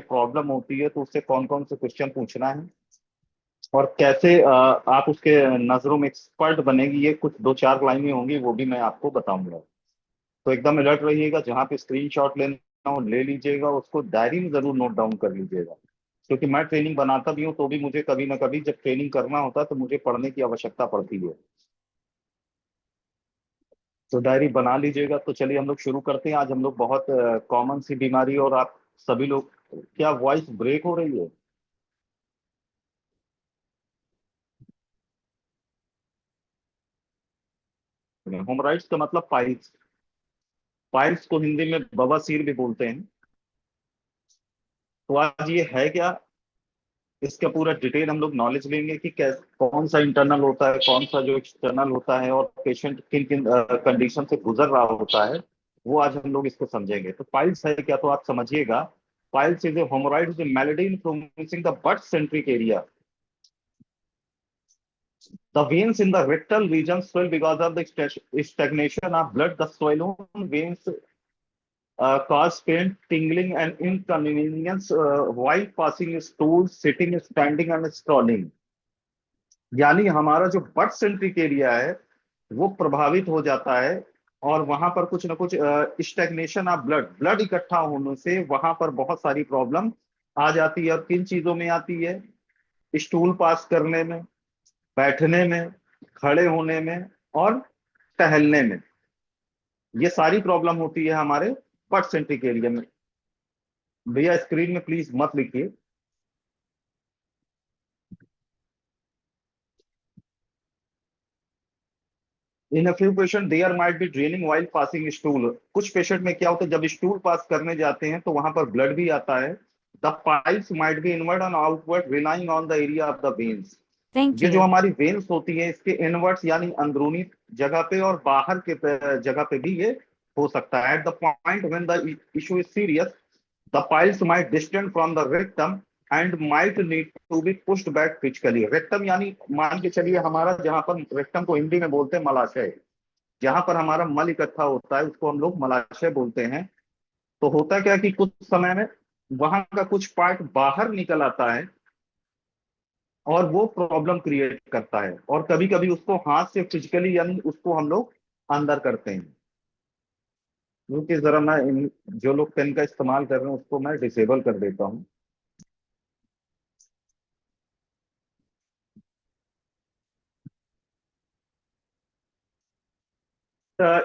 Problem होती है तो उससे कौन कौन से क्वेश्चन पूछना है और कैसे आप उसके नजरों में एक्सपर्ट बनेगी, ये कुछ दो चार लाइनें होंगी, वो भी मैं आपको बताऊंगा। तो एकदम अलर्ट रहिएगा, जहाँ पे स्क्रीनशॉट लेना हो ले लीजिएगा, उसको डायरी में जरूर नोट डाउन कर लीजिएगा। क्योंकि मैं ट्रेनिंग बनाता भी हूँ तो भी मुझे कभी ना कभी जब ट्रेनिंग करना होता है तो मुझे पढ़ने की आवश्यकता पड़ती है। तो डायरी बना लीजिएगा। तो चलिए हम लोग शुरू करते हैं। आज हम लोग बहुत कॉमन सी बीमारी, और आप सभी लोग, क्या वॉइस ब्रेक हो रही है? होमराइड्स का मतलब पाइल्स। पाइल्स को हिंदी में बवासीर भी बोलते हैं। तो आज ये है क्या, इसका पूरा डिटेल हम लोग नॉलेज लेंगे कि कैसे, कौन सा इंटरनल होता है, कौन सा जो एक्सटर्नल होता है, और पेशेंट किन किन कंडीशन से गुजर रहा होता है, वो आज हम लोग इसको समझेंगे। तो पाइल्स है क्या, तो आप समझिएगा। Piles is a haemorrhoid malady influencing the butt centric area. The veins in the rectal region swell because of the stagnation of blood. The swollen veins cause pain, tingling, and inconvenience while passing stool, sitting, standing, and strolling. यानी हमारा जो but centric area है वो प्रभावित हो जाता है, और वहां पर कुछ ना कुछ स्टेगनेशन ऑफ ब्लड, ब्लड इकट्ठा होने से वहां पर बहुत सारी प्रॉब्लम आ जाती है। और किन चीजों में आती है? स्टूल पास करने में, बैठने में, खड़े होने में, और टहलने में। ये सारी प्रॉब्लम होती है हमारे बट सेंट्रिक एरिया में। भैया स्क्रीन में प्लीज मत लिखिए। In a few patient there might be draining while passing stool. कुछ पेशेंट में क्या होता है, जब स्टूल पास करने जाते हैं तो वहां पर ब्लड भी आता है। The piles might be inward and outward relying on the area of the veins. Thank ये जो you. हमारी वेन्स होती है इसके इनवर्ट्स यानी अंदरूनी जगह पे और बाहर के जगह पे भी ये हो सकता है। At the point when the issue is serious, the piles might distant from the rectum and might need to be pushed back physically. Rectum यानी मान के चलिए हमारा, जहां पर रेक्टम को हिंदी में बोलते हैं मलाशय, जहां पर हमारा मल इकट्ठा होता है उसको हम लोग मलाशय बोलते हैं। तो होता क्या कि कुछ समय में वहां का कुछ पार्ट बाहर निकल आता है और वो प्रॉब्लम क्रिएट करता है, और कभी कभी उसको हाथ से फिजिकली यानी उसको हम लोग अंदर करते हैं। क्योंकि जरा मैं जो लोग पेन का इस्तेमाल कर रहे हैं उसको मैं डिसेबल कर देता हूँ।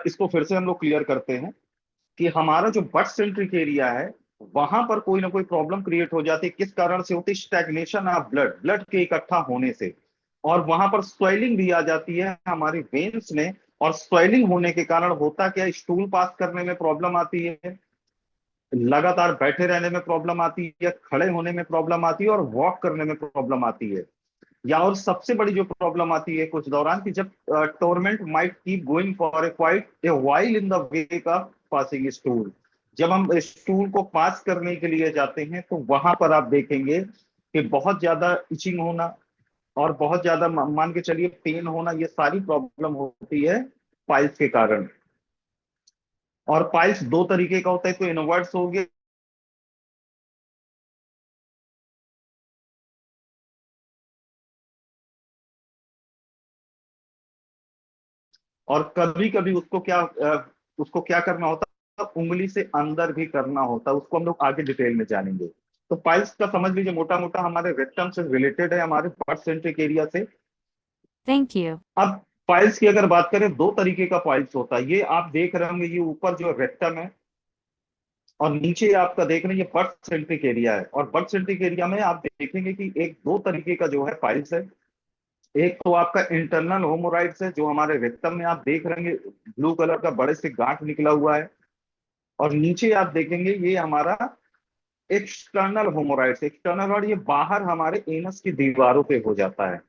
इसको फिर से हम लोग क्लियर करते हैं कि हमारा जो बट सेंट्रिक एरिया है वहां पर कोई ना कोई प्रॉब्लम क्रिएट हो जाती है। किस कारण से होती है? स्टैग्नेशन ऑफ ब्लड, ब्लड के इकट्ठा होने से। और वहां पर स्वेलिंग भी आ जाती है हमारी वेन्स में। और स्वेलिंग होने के कारण होता क्या, स्टूल पास करने में प्रॉब्लम आती है, लगातार बैठे रहने में प्रॉब्लम आती है, खड़े होने में प्रॉब्लम आती है, और वॉक करने में प्रॉब्लम आती है। या और सबसे बड़ी जो प्रॉब्लम आती है कुछ दौरान, कि जब torment might keep going for a quite a while in the wake of passing stool. जब हम स्टूल को पास करने के लिए जाते हैं तो वहां पर आप देखेंगे कि बहुत ज्यादा इचिंग होना और बहुत ज्यादा मान के चलिए पेन होना, ये सारी प्रॉब्लम होती है पाइल्स के कारण। और पाइल्स दो तरीके का होता है, तो इनवर्ट्स हो गया, और कभी कभी उसको क्या करना होता है, उंगली से अंदर भी करना होता है। उसको हम लोग आगे डिटेल में जानेंगे। तो पाइल्स का समझ लीजिए मोटा मोटा हमारे रेक्टम से रिलेटेड है, हमारे बर्थ सेंट्रिक एरिया से। Thank you. अब पाइल्स की अगर बात करें, दो तरीके का पाइल्स होता है। ये आप देख रहे होंगे, ये ऊपर जो रेक्टम है और नीचे आपका देख रहे हैं ये बर्थ सेंट्रिक एरिया है। और बर्थ सेंट्रिक एरिया में आप देखेंगे कि एक दो तरीके का जो है पाइल्स है। एक तो आपका इंटरनल होमोराइड्स है, जो हमारे रेक्टम में आप देख रहे हैं ब्लू कलर का बड़े से गांठ निकला हुआ है। और नीचे आप देखेंगे ये हमारा एक्सटर्नल होमोराइड्स, एक्सटर्नल, और ये बाहर हमारे एनस की दीवारों पे हो जाता है।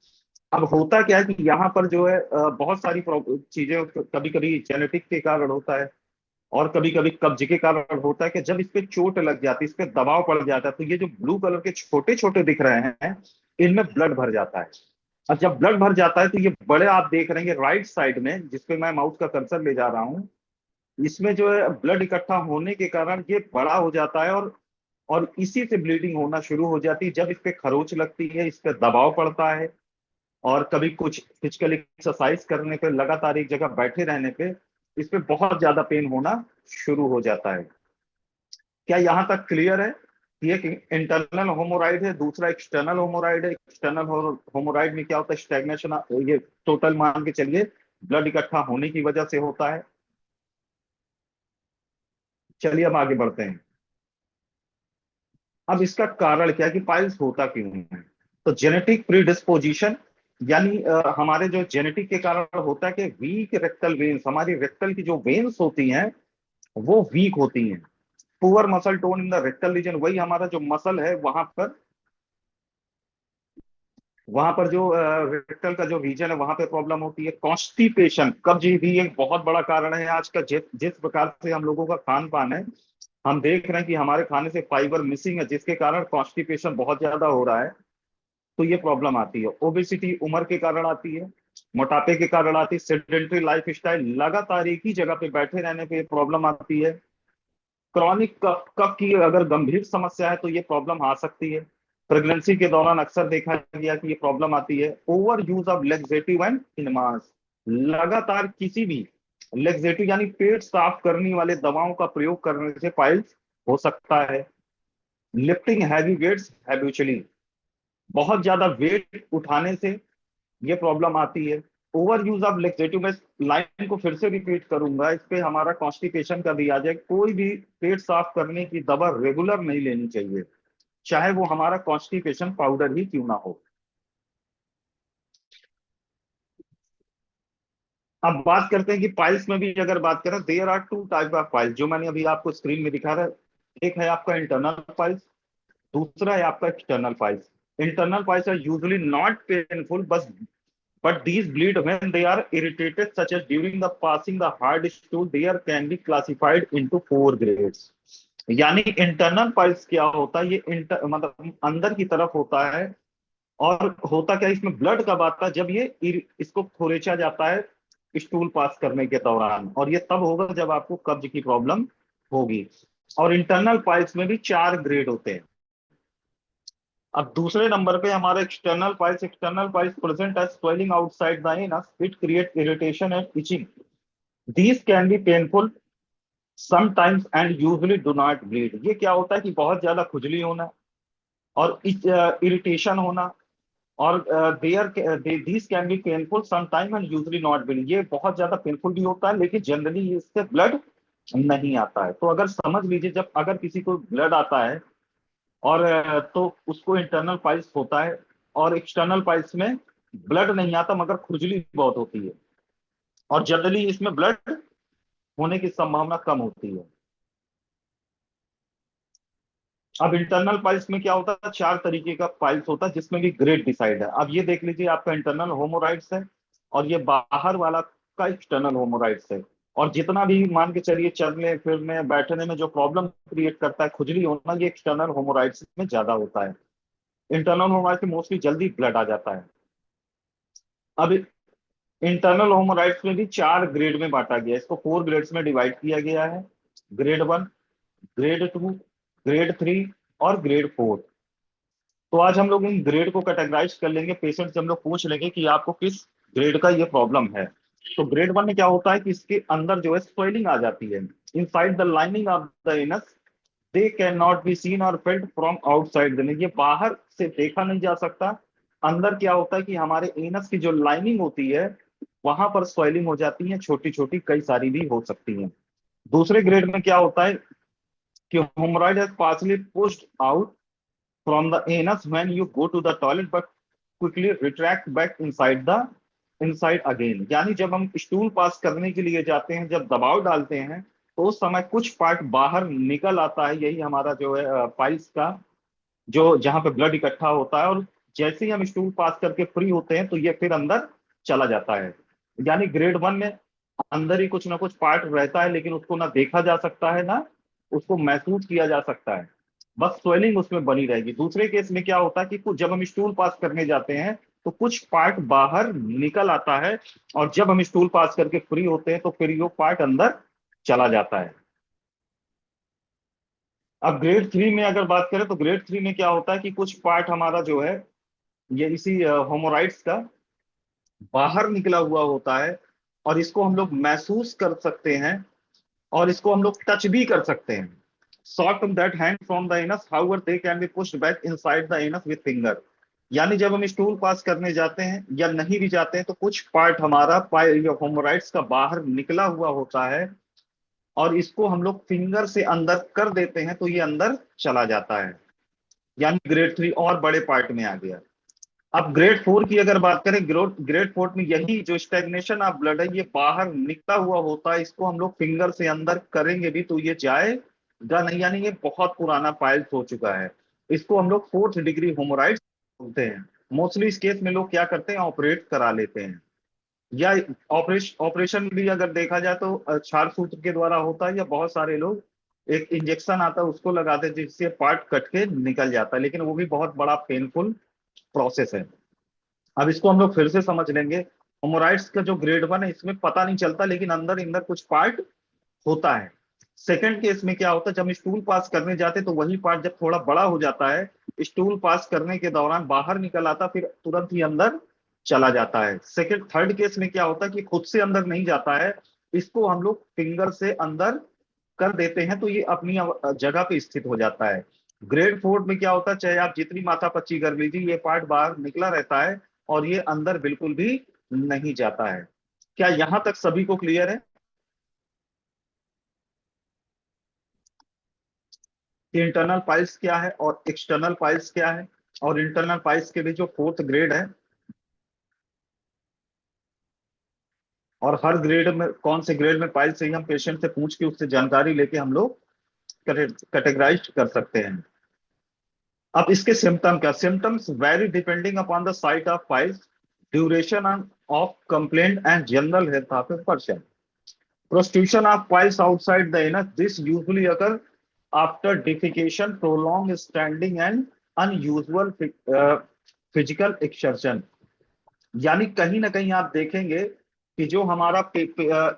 अब होता क्या है कि यहाँ पर जो है बहुत सारी चीजें, कभी कभी जेनेटिक के कारण होता है, और कभी कभी कब्ज के कारण होता है कि जब इस पे चोट लग जाती है, इस पे दबाव पड़ जाता है, तो ये जो ब्लू कलर के छोटे छोटे दिख रहे हैं इनमें ब्लड भर जाता है। और जब ब्लड भर जाता है तो ये बड़े आप देख रहे हैं राइट साइड में, जिसपे मैं माउस का कर्सर ले जा रहा हूँ, इसमें जो है ब्लड इकट्ठा होने के कारण ये बड़ा हो जाता है। और इसी से ब्लीडिंग होना शुरू हो जाती है। जब इस पे खरोच लगती है, इस पे दबाव पड़ता है, और कभी कुछ फिजिकल एक्सरसाइज करने पे, लगातार एक जगह बैठे रहने पे इस पे बहुत ज्यादा पेन होना शुरू हो जाता है। क्या यहां तक क्लियर है कि एक इंटरनल होमोराइड है, दूसरा एक्सटर्नल होमोराइड है? एक्सटर्नल होमोराइड में क्या होता है? स्टैग्नेशन, ये टोटल मान के चलिए ब्लड इकट्ठा होने की वजह से होता है। चलिए अब आगे बढ़ते हैं। अब इसका कारण क्या है कि पाइल्स होता क्यों है? तो जेनेटिक प्रीडिस्पोजिशन, यानी हमारे जो जेनेटिक के कारण होता है कि वीक रेक्टल वेन्स, हमारी रेक्टल की जो वेन्स होती हैं वो वीक होती हैं। Poor muscle tone in the rectal region, वही हमारा जो मसल है वहां पर जो रेक्टल का जो रीजन है वहां पे प्रॉब्लम होती है। कॉन्स्टिपेशन, कब्ज भी एक बहुत बड़ा कारण है आज का। जिस प्रकार से हम लोगों का खान पान है, हम देख रहे हैं कि हमारे खाने से फाइबर मिसिंग है, जिसके कारण कॉन्स्टिपेशन बहुत ज्यादा हो रहा है। तो ये प्रॉब्लम आती है। ओबेसिटी उम्र के कारण आती है, मोटापे के कारण आती है, सेडेंटरी लाइफ स्टाइल, लगातार एक ही जगह पे बैठे रहने पे प्रॉब्लम आती है। क्रॉनिक कफ, कफ की अगर गंभीर समस्या है तो ये प्रॉब्लम आ सकती है। प्रेगनेंसी के दौरान अक्सर देखा गया कि ये प्रॉब्लम आती है। Over use of laxative and INMAS, लगातार किसी भी लेक्सेटिव यानी पेट साफ करने वाले दवाओं का प्रयोग करने से पाइल्स हो सकता है। लिफ्टिंग हैवी वेट्स हैबिचुअली, बहुत ज्यादा वेट उठाने से ये प्रॉब्लम आती है। ओवर यूज ऑफ लेक्सेटिव, मैं लाइन को फिर से रिपीट करूंगा, इस पे हमारा कॉन्स्टिपेशन का भी आ जाए। कोई भी पेट साफ करने की दवा रेगुलर नहीं लेनी चाहिए, चाहे वो हमारा कॉन्स्टिपेशन पाउडर ही क्यों ना हो। अब बात करते हैं कि पाइल्स में भी अगर बात करें, there are two type of piles, जो मैंने अभी आपको स्क्रीन में दिखा रहा है। एक है आपका इंटरनल पाइल्स, दूसरा है आपका external piles. Internal piles are usually not painful, बस but these bleed when they are irritated, such as during the passing the hard stool. There can be classified into 4 grades. यानी internal piles क्या होता है? ये मतलब अंदर की तरफ होता है। और होता क्या है, इसमें ब्लड कब आता है? जब इसको खोरेचा जाता है स्टूल पास करने के दौरान, और ये तब होगा जब आपको कब्ज की प्रॉब्लम होगी। और इंटरनल पाइल्स में भी 4 ग्रेड होते हैं। अब दूसरे नंबर पे हमारा external piles. External piles present as swelling outside the anus, it create irritation and itching. These can be painful sometimes and usually do not bleed. ये क्या होता है कि बहुत ज्यादा खुजली होना और इरिटेशन होना, और these can be painful sometime and usually not bleed. ये बहुत ज्यादा पेनफुल भी होता है, लेकिन जनरली इससे ब्लड नहीं आता है। तो अगर समझ लीजिए, जब अगर किसी को ब्लड आता है और तो उसको इंटरनल पाइल्स होता है, और एक्सटर्नल पाइल्स में ब्लड नहीं आता मगर खुजली बहुत होती है, और जनरली इसमें ब्लड होने की संभावना कम होती है। अब इंटरनल पाइल्स में क्या होता है? 4 तरीके का पाइल्स होता है, जिसमें भी ग्रेड डिसाइड है। अब ये देख लीजिए, आपका इंटरनल होमोराइड्स है, और ये बाहर वाला का एक्सटर्नल होमोराइड्स है। और जितना भी मान के चलिए चलने फिरने बैठने में जो प्रॉब्लम क्रिएट करता है, खुजली होना, ये एक्सटर्नल होमोराइड्स में ज्यादा होता है। इंटरनल होमोराइड्स में मोस्टली जल्दी ब्लड आ जाता है। अब इंटरनल होमोराइड्स में भी 4 ग्रेड में बांटा गया है, इसको 4 ग्रेड्स में डिवाइड किया गया है। ग्रेड 1, ग्रेड 2, ग्रेड 3 और ग्रेड 4। तो आज हम लोग इन ग्रेड को कैटेगराइज कर लेंगे। पेशेंट से हम लोग पूछ लेंगे कि आपको किस ग्रेड का ये प्रॉब्लम है। तो ग्रेड 1 में क्या होता है कि इसके अंदर जो है स्वेलिंग आ जाती है inside the lining of the anus. They can not be seen और फेल्ट फ्रॉम आउटसाइड द, ये बाहर से देखा नहीं जा सकता। अंदर क्या होता है कि हमारे एनस की जो लाइनिंग होती है वहां पर स्वेलिंग हो जाती है, छोटी छोटी, कई सारी भी हो सकती हैं। दूसरे ग्रेड में क्या होता है कि haemorrhoid has partially pushed out from the anus when you go to the toilet, but quickly retract back inside again. यानी जब हम स्टूल पास करने के लिए जाते हैं, जब दबाव डालते हैं, तो उस समय कुछ पार्ट बाहर निकल आता है। यही हमारा जो है पाइल्स का जो जहां पे ब्लड इकट्ठा होता है, और जैसे ही हम स्टूल पास करके फ्री होते हैं तो ये फिर अंदर चला जाता है। यानी ग्रेड 1 में अंदर ही कुछ ना कुछ पार्ट रहता है, लेकिन उसको ना देखा जा सकता है, ना उसको महसूस किया जा सकता है, बस स्वेलिंग उसमें बनी रहेगी। दूसरे केस में क्या होता है कि जब हम स्टूल पास करने जाते हैं तो कुछ पार्ट बाहर निकल आता है, और जब हम स्टूल पास करके फ्री होते हैं तो फिर वो पार्ट अंदर चला जाता है। अब ग्रेड 3 में अगर बात करें तो ग्रेड 3 में क्या होता है कि कुछ पार्ट हमारा जो है ये इसी होमोराइड्स का बाहर निकला हुआ होता है, और इसको हम लोग महसूस कर सकते हैं, और इसको हम लोग टच भी कर सकते हैं। Shot that hang from the anus however they can be pushed back inside the anus with finger. यानी जब हम स्टूल पास करने जाते हैं या नहीं भी जाते हैं तो कुछ पार्ट हमारा होमोराइड्स का बाहर निकला हुआ होता है, और इसको हम लोग फिंगर से अंदर कर देते हैं तो ये अंदर चला जाता है। यानी ग्रेड 3 और बड़े पार्ट में आ गया। अब ग्रेड 4 की अगर बात करें, ग्रेड 4 में यही जो स्टेग्नेशन ऑफ ब्लड है ये बाहर निकला हुआ होता है, इसको हम लोग फिंगर से अंदर करेंगे भी तो ये जाएगा नहीं, यानी ये बहुत पुराना पाइल्स हो चुका है। इसको हम लोग 4th डिग्री होमोराइड्स बोलते हैं। मोस्टली इस केस में लोग क्या करते हैं, ऑपरेट करा लेते हैं, या ऑपरेशन भी अगर देखा जाए तो क्षार सूत्र के द्वारा होता है, या बहुत सारे लोग एक इंजेक्शन आता है उसको लगाते हैं जिससे पार्ट कट के निकल जाता है, लेकिन वो भी बहुत बड़ा पेनफुल प्रोसेस है। अब इसको हम लोग फिर से समझ लेंगे। होमोराइड्स का जो ग्रेड 1 है इसमें पता नहीं चलता, लेकिन अंदर अंदर कुछ पार्ट होता है। सेकंड केस में क्या होता है, जब हम स्टूल पास करने जाते तो वही पार्ट जब थोड़ा बड़ा हो जाता है, स्टूल पास करने के दौरान बाहर निकल आता, फिर तुरंत ही अंदर चला जाता है। थर्ड केस में क्या होता है कि खुद से अंदर नहीं जाता है, इसको हम लोग फिंगर से अंदर कर देते हैं तो ये अपनी जगह पे स्थित हो जाता है। ग्रेड 4 में क्या होता है, चाहे आप जितनी माथा पच्ची कर लीजिए ये पार्ट बाहर निकला रहता है और ये अंदर बिल्कुल भी नहीं जाता है। क्या यहां तक सभी को क्लियर है कि इंटरनल पाइल्स क्या है और एक्सटर्नल पाइल्स क्या है, और इंटरनल पाइल्स के भी जो 4th ग्रेड है, और हर ग्रेड में कौन से ग्रेड में पाइल्स है हम पेशेंट से पूछ के उससे जानकारी लेके हम लोग कैटेगराइज कर सकते हैं। अब इसके सिम्टम क्या, symptoms very depending upon the site of piles, duration of complaint and general health of a person. Prostitution of piles outside the anus. This usually occur after defecation, prolonged standing, and unusual physical exertion. यानी कहीं ना कहीं आप देखेंगे कि जो हमारा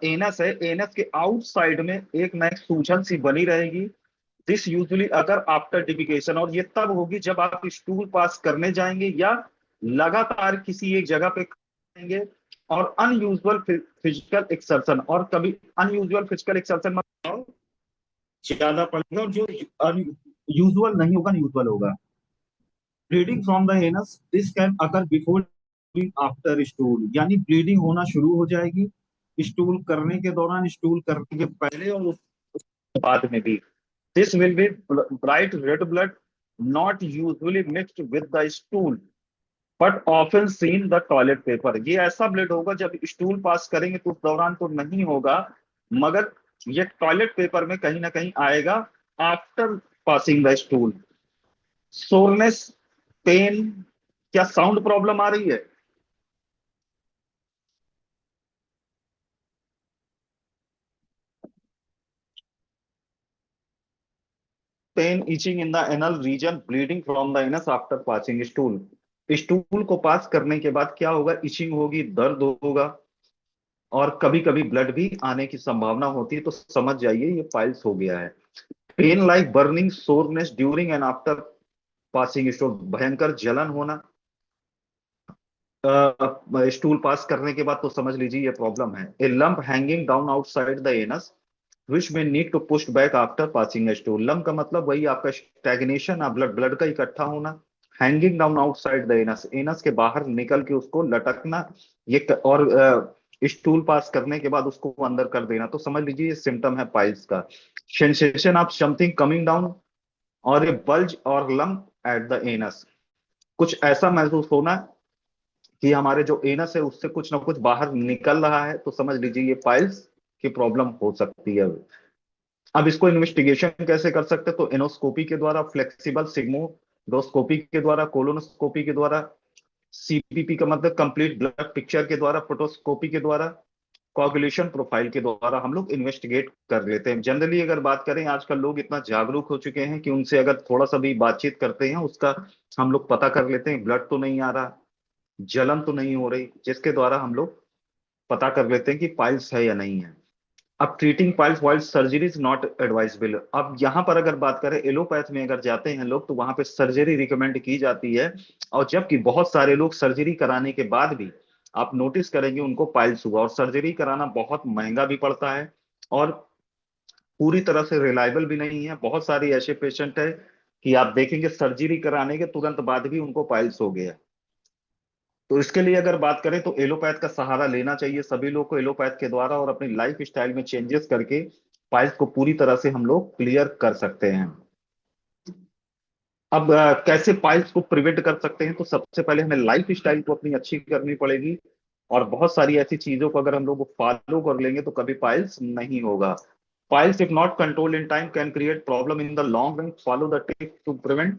anus है, एनस के आउटसाइड में एक ना एक सूजन सी बनी रहेगी। दिस यूजुअली अगर आफ्टर डिफिकेशन, और ये तब होगी जब आप स्टूल पास करने जाएंगे या लगातार किसी एक जगह पे करेंगे, और अनयूजुअल फिजिकल एक्सर्शन, और कभी अनयूजुअल फिजिकल एक्सर्शन मतलब ज्यादा पड़ेगा, और जो यूजुअल नहीं होगा यूजुअल होगा। Bleeding from the anus, this can occur before after stool, यानी ब्लीडिंग होना शुरू हो जाएगी स्टूल करने के दौरान, स्टूल करने के पहले और उसके बाद में भी। This will be bright red blood, not usually mixed with the stool but often seen the toilet paper. ये ऐसा ब्लड होगा जब स्टूल पास करेंगे तो उस दौरान तो नहीं होगा, मगर ये टॉयलेट पेपर में कहीं ना कहीं आएगा after passing the stool. Soreness, pain, क्या साउंड प्रॉब्लम आ रही है? Pain, itching in the anal region, bleeding from the anus after passing stool. Stool को पास करने के बाद क्या होगा, इचिंग होगी, दर्द होगा, और कभी कभी ब्लड भी आने की संभावना होती है, तो समझ जाइए ये पाइल्स हो गया है। Pain like burning, soreness during and after passing stool, भयंकर जलन होना स्टूल पास करने के बाद, तो समझ लीजिए ये प्रॉब्लम है। A lump hanging down outside the anus which may need to push back after passing stool. Lump का मतलब वही आपका स्टैग्नेशन, ब्लड ब्लड का इकट्ठा होना। Hanging down outside the anus, anus के बाहर निकल के उसको लटकना, और स्टूल पास करने के बाद उसको अंदर कर देना, तो समझ लीजिए ये सिम्टम है पाइल्स का। Sensation of something coming down, और ए बल्ज और लंप एट द एनस, कुछ ऐसा महसूस होना कि हमारे जो एनस है उससे कुछ ना कुछ बाहर निकल रहा है, तो समझ लीजिए ये पाइल्स की प्रॉब्लम हो सकती है। अब इसको इन्वेस्टिगेशन कैसे कर सकते हैं, तो एनोस्कोपी के द्वारा, फ्लेक्सिबल सिग्मोडोस्कोपी के द्वारा, कोलोनोस्कोपी के द्वारा, सीपीपी का मतलब कंप्लीट ब्लड पिक्चर के द्वारा, फोटोस्कोपी के द्वारा, कोagulation प्रोफाइल के द्वारा हम लोग इन्वेस्टिगेट कर लेते हैं। जनरली अगर बात करें, आजकल लोग इतना जागरूक हो चुके हैं कि उनसे अगर थोड़ा सा भी बातचीत करते हैं उसका हम लोग पता कर लेते हैं, ब्लड तो नहीं आ रहा, जलन तो नहीं हो रही, जिसके द्वारा हम लोग पता कर लेते हैं कि पाइल्स है या नहीं है। अब treating piles while surgery is not advisable. अब यहाँ पर अगर बात करें एलोपैथ में अगर जाते हैं लोग तो वहां पे सर्जरी रिकमेंड की जाती है। और जबकि बहुत सारे लोग सर्जरी कराने के बाद भी आप नोटिस करेंगे उनको पाइल्स हुआ, और सर्जरी कराना बहुत महंगा भी पड़ता है और पूरी तरह से रिलायबल भी नहीं है। बहुत सारे ऐसे पेशेंट है कि आप देखेंगे सर्जरी कराने के तुरंत बाद भी उनको पाइल्स हो गया। तो इसके लिए अगर बात करें तो एलोपैथ का सहारा लेना चाहिए सभी लोग को एलोपैथ के द्वारा, और अपनी लाइफ स्टाइल में चेंजेस करके पाइल्स को पूरी तरह से हम लोग क्लियर कर सकते हैं। अब कैसे पाइल्स को प्रिवेंट कर सकते हैं, तो सबसे पहले हमें लाइफ स्टाइल को अपनी अच्छी करनी पड़ेगी। और बहुत सारी ऐसी चीजों को अगर हम लोग फॉलो कर लेंगे तो कभी पाइल्स नहीं होगा। Piles if not control in time can create problem in the long run. Follow the tip to prevent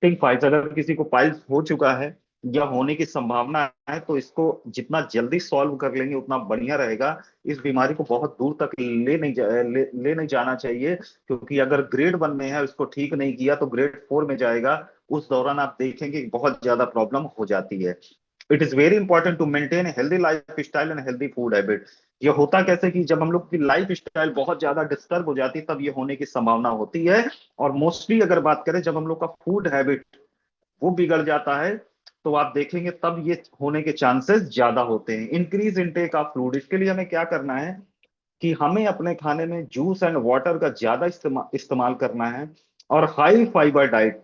think piles. अगर किसी को पाइल्स हो चुका है या होने की संभावना है तो इसको जितना जल्दी सॉल्व कर लेंगे उतना बढ़िया रहेगा। इस बीमारी को बहुत दूर तक ले नहीं जाना चाहिए, क्योंकि अगर ग्रेड 1 में है उसको ठीक नहीं किया तो ग्रेड 4 में जाएगा। उस दौरान आप देखेंगे कि बहुत ज्यादा प्रॉब्लम हो जाती है। It is very important to maintain healthy life style and healthy food habit. ये होता कैसे कि जब हम लोग की लाइफ स्टाइल बहुत ज्यादा डिस्टर्ब हो जाती है तब ये होने की संभावना होती है। और मोस्टली अगर बात करें जब हम लोग का फूड हैबिट वो बिगड़ जाता है तो आप देखेंगे तब ये होने के चांसेस ज्यादा होते हैं। Increase intake of fluid. इसके लिए हमें क्या करना है कि हमें अपने खाने में जूस एंड वाटर का ज्यादा इस्तेमाल करना है। और हाई फाइबर डाइट,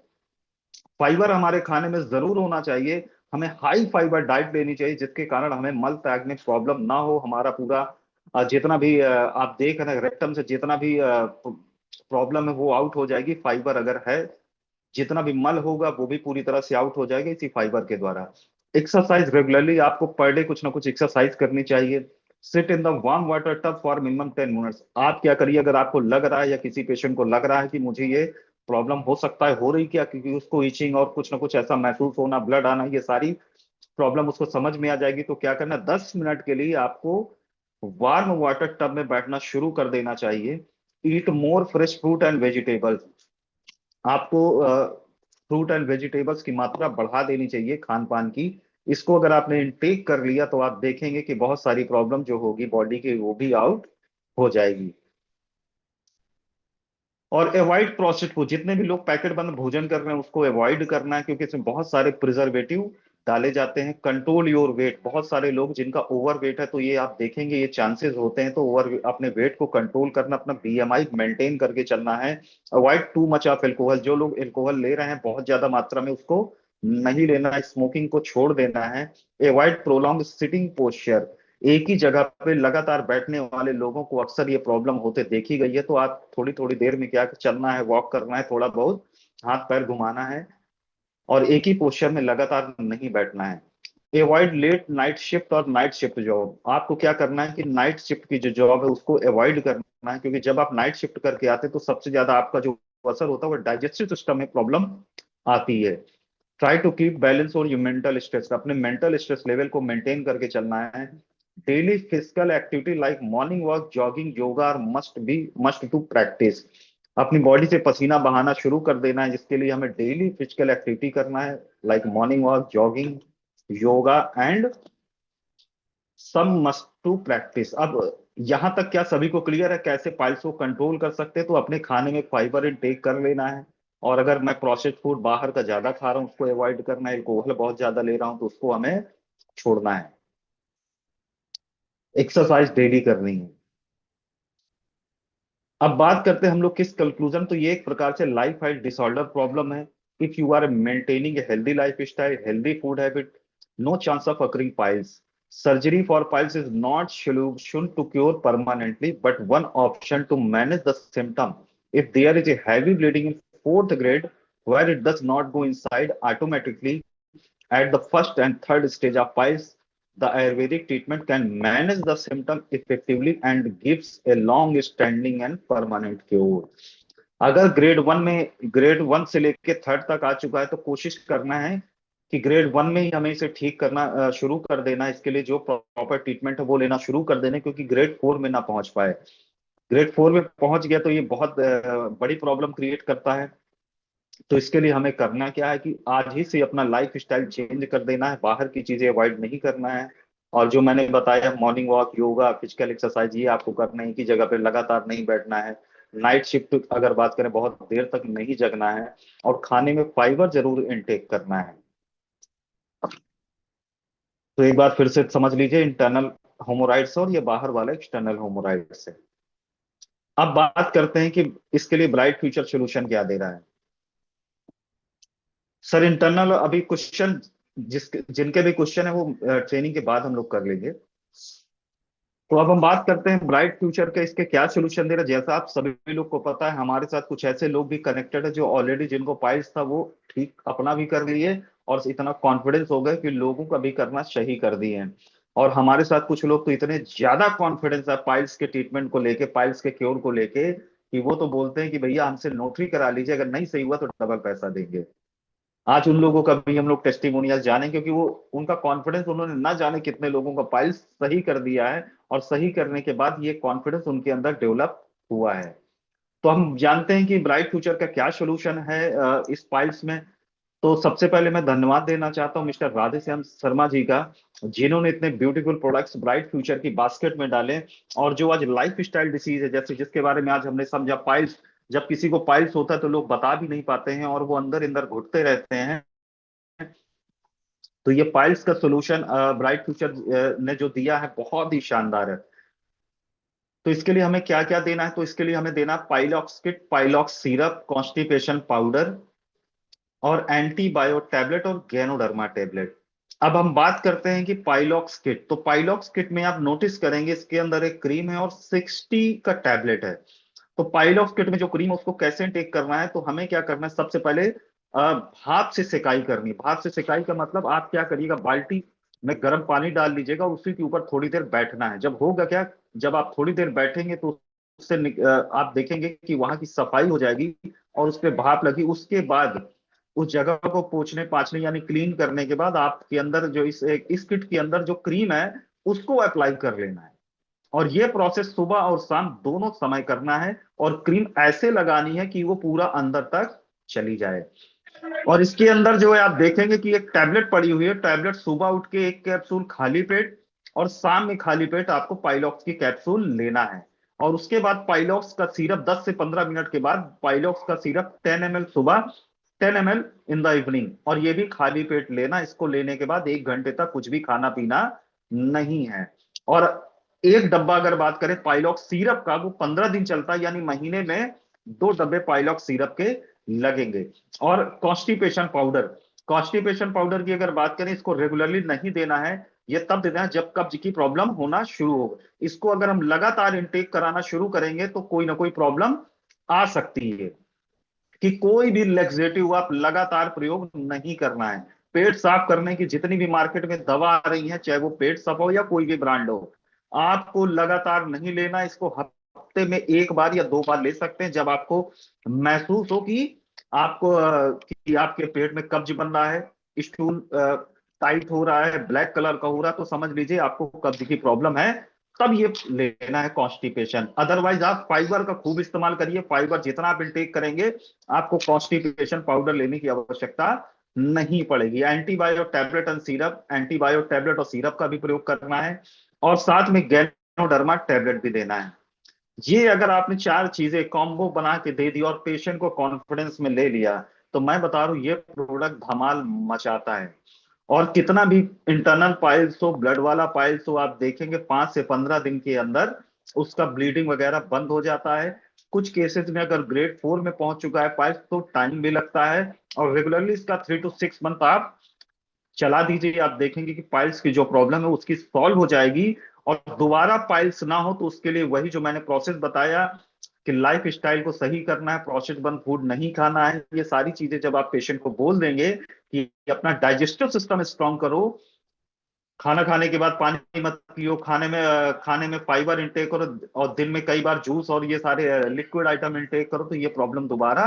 फाइबर हमारे खाने में जरूर होना चाहिए। हमें हाई फाइबर डाइट लेनी चाहिए जिसके कारण हमें मल त्याग में प्रॉब्लम ना हो। हमारा पूरा जितना भी आप देख रहे हैं रेक्टम से जितना भी प्रॉब्लम है वो आउट हो जाएगी फाइबर अगर है। जितना भी मल होगा वो भी पूरी तरह से आउट हो जाएगा इसी फाइबर के द्वारा। एक्सरसाइज रेगुलरली, आपको पर डे कुछ ना कुछ एक्सरसाइज करनी चाहिए। Sit in the warm water tub for minimum 10 minutes. आप क्या करिए अगर आपको लग रहा है या किसी पेशेंट को लग रहा है कि मुझे ये प्रॉब्लम हो सकता है, हो रही क्या, क्योंकि उसको इचिंग और कुछ ना कुछ ऐसा महसूस होना, ब्लड आना, ये सारी प्रॉब्लम उसको समझ में आ जाएगी, तो क्या करना 10 मिनट के लिए आपको वार्म वाटर टब में बैठना शुरू कर देना चाहिए। Eat more fresh fruit and vegetables. आपको फ्रूट एंड वेजिटेबल्स की मात्रा बढ़ा देनी चाहिए खान पान की। इसको अगर आपने इनटेक कर लिया तो आप देखेंगे कि बहुत सारी प्रॉब्लम जो होगी बॉडी की वो भी आउट हो जाएगी। और अवॉइड प्रोसेस्ड फूड। जितने भी लोग पैकेट बंद भोजन कर रहे हैं उसको अवॉइड करना है, क्योंकि इसमें बहुत सारे प्रिजर्वेटिव डाले जाते हैं। Control your weight. बहुत सारे लोग जिनका ओवर वेट है तो ये आप देखेंगे ये चांसेस होते हैं, तो ओवर अपने वेट को कंट्रोल करना, अपना बीएमआई मेंटेन करके चलना है। Avoid too much of alcohol. जो लोग एल्कोहल ले रहे हैं बहुत ज्यादा मात्रा में उसको नहीं लेना है, स्मोकिंग को छोड़ देना है। Avoid prolong sitting posture. एक ही जगह पे लगातार बैठने वाले लोगों को अक्सर ये प्रॉब्लम होते देखी गई है, तो आप थोड़ी थोड़ी देर में क्या चलना है, वॉक करना है, थोड़ा बहुत हाथ पैर घुमाना है, और एक ही पोस्चर में लगातार नहीं बैठना है। अवॉइड लेट नाइट शिफ्ट और नाइट शिफ्ट जॉब। आपको क्या करना है कि नाइट शिफ्ट की जो जॉब है उसको अवॉइड करना है, क्योंकि जब आप नाइट शिफ्ट करके आते हैं तो सबसे ज्यादा आपका जो असर होता है वो डाइजेस्टिव सिस्टम में प्रॉब्लम आती है। ट्राई टू कीप बैलेंस और योर मेंटल स्ट्रेस। अपने मेंटल स्ट्रेस लेवल को मेंटेन करके चलना है। Daily physical activity like morning walk, jogging, yoga are must to practice. अपनी बॉडी से पसीना बहाना शुरू कर देना है, जिसके लिए हमें डेली फिजिकल एक्टिविटी करना है like morning walk, jogging, yoga and some must to practice. अब यहां तक क्या सभी को क्लियर है कैसे पाइल्स को कंट्रोल कर सकते हैं? तो अपने खाने में फाइबर इनटेक कर लेना है। और अगर मैं प्रोसेस्ड फूड बाहर का ज्यादा खा रहा हूँ उसको अवॉइड करना है। अल्कोहल बहुत ज्यादा ले रहा हूँ तो उसको हमें छोड़ना है। एक्सरसाइज डेली करनी है। अब बात करते हैं हम लोग किस कंक्लूजन, तो ये एक प्रकार से लाइफ स्टाइल डिसऑर्डर प्रॉब्लम है। If you are maintaining a healthy life style, healthy food habit, no chance of occurring piles. Surgery for piles is not solution to cure permanently but one option to manage the symptom. If there is a heavy bleeding in fourth grade where it does not go inside automatically at the first and third stage of piles, the Ayurvedic treatment can manage the symptom effectively and gives a long-standing and permanent cure. अगर grade 1 से लेके third तक आ चुका है तो कोशिश करना है कि ग्रेड 1 में ही हमें इसे ठीक करना शुरू कर देना है। इसके लिए जो प्रॉपर ट्रीटमेंट है वो लेना शुरू कर देना, क्योंकि ग्रेड 4 में ना पहुंच पाए। ग्रेड 4 में पहुंच गया तो ये बहुत बड़ी प्रॉब्लम क्रिएट करता है। तो इसके लिए हमें करना क्या है कि आज ही से अपना लाइफ स्टाइल चेंज कर देना है, बाहर की चीजें अवॉइड नहीं करना है। और जो मैंने बताया morning walk, yoga, physical exercise, ये आपको करना है, एक ही जगह पे लगातार नहीं बैठना है। नाइट शिफ्ट अगर बात करें, बहुत देर तक नहीं जगना है। और खाने में फाइबर जरूर इनटेक करना है। तो एक बार फिर से समझ लीजिए, इंटरनल होमोराइड्स और ये बाहर वाला एक्सटर्नल होमोराइड्स है। अब बात करते हैं कि इसके लिए ब्राइट फ्यूचर सोल्यूशन क्या दे रहा है। सर इंटरनल अभी क्वेश्चन, जिनके भी क्वेश्चन है वो ट्रेनिंग के बाद हम लोग कर लेंगे। तो अब हम बात करते हैं ब्राइट फ्यूचर के, इसके क्या सोल्यूशन दे रहे हैं। जैसा आप सभी लोग को पता है, हमारे साथ कुछ ऐसे लोग भी कनेक्टेड है जो ऑलरेडी जिनको पाइल्स था वो ठीक अपना भी कर लिए, और इतना कॉन्फिडेंस हो गए कि लोगों का भी करना सही कर दिए हैं। और हमारे साथ कुछ लोग तो इतने ज्यादा कॉन्फिडेंस है पाइल्स के ट्रीटमेंट को लेके, पाइल्स के क्योर को लेके, कि वो तो बोलते हैं कि भैया हमसे नोटरी करा लीजिए, अगर नहीं सही हुआ तो डबल पैसा देंगे। आज उन लोगों का भी हम लोग टेस्टिमोनियल जाने, क्योंकि वो उनका कॉन्फिडेंस, उन्होंने ना जाने कितने लोगों का पाइल्स सही कर दिया है, और सही करने के बाद ये कॉन्फिडेंस उनके अंदर डेवलप हुआ है। तो हम जानते हैं कि ब्राइट फ्यूचर का क्या सोल्यूशन है इस पाइल्स में। तो सबसे पहले मैं धन्यवाद देना चाहता हूँ मिस्टर राधेश्याम शर्मा जी का, जिन्होंने इतने ब्यूटीफुल प्रोडक्ट्स ब्राइट फ्यूचर की बास्केट में डाले। और जो आज लाइफ स्टाइल डिसीज है, जैसे जिसके बारे में आज हमने समझा, पाइल्स, जब किसी को पाइल्स होता है तो लोग बता भी नहीं पाते हैं और वो अंदर अंदर घुटते रहते हैं। तो ये पाइल्स का सोल्यूशन ब्राइट फ्यूचर ने जो दिया है बहुत ही शानदार है। तो इसके लिए हमें क्या क्या देना है, तो इसके लिए हमें देना पाइलॉक्स किट, पाइलॉक्स सिरप, कॉन्स्टिपेशन पाउडर, और एंटीबायो टैबलेट और गैनोडर्मा टैबलेट। अब हम बात करते हैं कि पाइलॉक्स किट, तो पाइलॉक्स किट में आप नोटिस करेंगे इसके अंदर एक क्रीम है और 60 का टैबलेट है। तो पाइलॉक्स किट में जो क्रीम है उसको कैसे टेक करना है, तो हमें क्या करना है, सबसे पहले भाप से सेकाई करनी है। भाप से सेकाई का मतलब आप क्या करिएगा, बाल्टी में गर्म पानी डाल लीजिएगा, उसी के ऊपर थोड़ी देर बैठना है। जब होगा क्या, जब आप थोड़ी देर बैठेंगे तो उससे आप देखेंगे कि वहां की सफाई हो जाएगी और उस पर भाप लगी। उसके बाद उस जगह को पोंछने पाछने यानी क्लीन करने के बाद आपके अंदर जो इस किट के अंदर जो क्रीम है उसको अप्लाई कर लेना है। और ये प्रोसेस सुबह और शाम दोनों समय करना है, और क्रीम ऐसे लगानी है कि वो पूरा अंदर तक चली जाए। और इसके अंदर जो है आप देखेंगे कि एक टैबलेट पड़ी हुई है, टैबलेट सुबह उठ के एक कैप्सूल खाली पेट, और शाम में खाली पेट आपको पाइलॉक्स की कैप्सूल लेना है। और उसके बाद पाइलॉक्स का सिरप 10 से 15 मिनट के बाद पाइलॉक्स का सिरप 10 ml सुबह, 10 ml इन द इवनिंग, और ये भी खाली पेट लेना। इसको लेने के बाद 1 घंटे तक कुछ भी खाना पीना नहीं है। और एक डब्बा अगर बात करें पाइलॉक्स सिरप का, वो 15 दिन चलता है, यानी महीने में 2 डब्बे पाइलॉक्स सिरप के लगेंगे। और कॉन्स्टिपेशन पाउडर, कॉन्स्टिपेशन पाउडर की अगर बात करें, इसको रेगुलरली नहीं देना है। ये तब देना है जब कब्ज की प्रॉब्लम होना शुरू हो। इसको अगर हम लगातार इंटेक कराना शुरू करेंगे तो कोई ना कोई प्रॉब्लम आ सकती है। कि कोई भी लेक्सेटिव आप लगातार प्रयोग नहीं करना है। पेट साफ करने की जितनी भी मार्केट में दवा आ रही है, चाहे वो पेट साफ हो या कोई भी ब्रांड हो, आपको लगातार नहीं लेना। इसको हफ्ते में 1 बार या 2 बार ले सकते हैं, जब आपको महसूस हो कि कि आपके पेट में कब्ज बन रहा है, स्टूल टाइट हो रहा है, ब्लैक कलर का हो रहा है, तो समझ लीजिए आपको कब्ज की प्रॉब्लम है। तब ये लेना है कॉन्स्टिपेशन। अदरवाइज आप फाइबर का खूब इस्तेमाल करिए, फाइबर जितना आप इंटेक करेंगे आपको कॉन्स्टिपेशन पाउडर लेने की आवश्यकता नहीं पड़ेगी। एंटीबायो टैबलेट एंड सिरप, एंटीबायो टैबलेट और सिरप का भी प्रयोग करना है, और साथ में गैनोडर्मा टैबलेट भी देना है। ये अगर आपने 4 चीजें कॉम्बो बना के दे दी और पेशेंट को कॉन्फिडेंस में ले लिया, तो मैं बता रहा हूं ये प्रोडक्ट धमाल मचाता है। और कितना भी इंटरनल पाइल्स हो, ब्लड वाला पाइल्स हो, आप देखेंगे 5 से 15 दिन के अंदर उसका ब्लीडिंग वगैरह बंद हो जाता है। कुछ केसेस में अगर ग्रेड 4 में पहुंच चुका है पाइल्स तो टाइम भी लगता है। और रेगुलरली इसका 3 to 6 मंथ आप चला दीजिए, आप देखेंगे कि पाइल्स की जो प्रॉब्लम है उसकी सॉल्व हो जाएगी। और दोबारा पाइल्स ना हो तो उसके लिए वही जो मैंने प्रोसेस बताया कि लाइफ स्टाइल को सही करना है, प्रोसेस्ड बंद फूड नहीं खाना है, ये सारी चीजें जब आप पेशेंट को बोल देंगे कि अपना डाइजेस्टिव सिस्टम स्ट्रांग करो, खाना खाने के बाद पानी मत पियो, खाने में फाइबर इंटेक करो, और दिन में कई बार जूस और ये सारे लिक्विड आइटम इंटेक करो, तो ये प्रॉब्लम दोबारा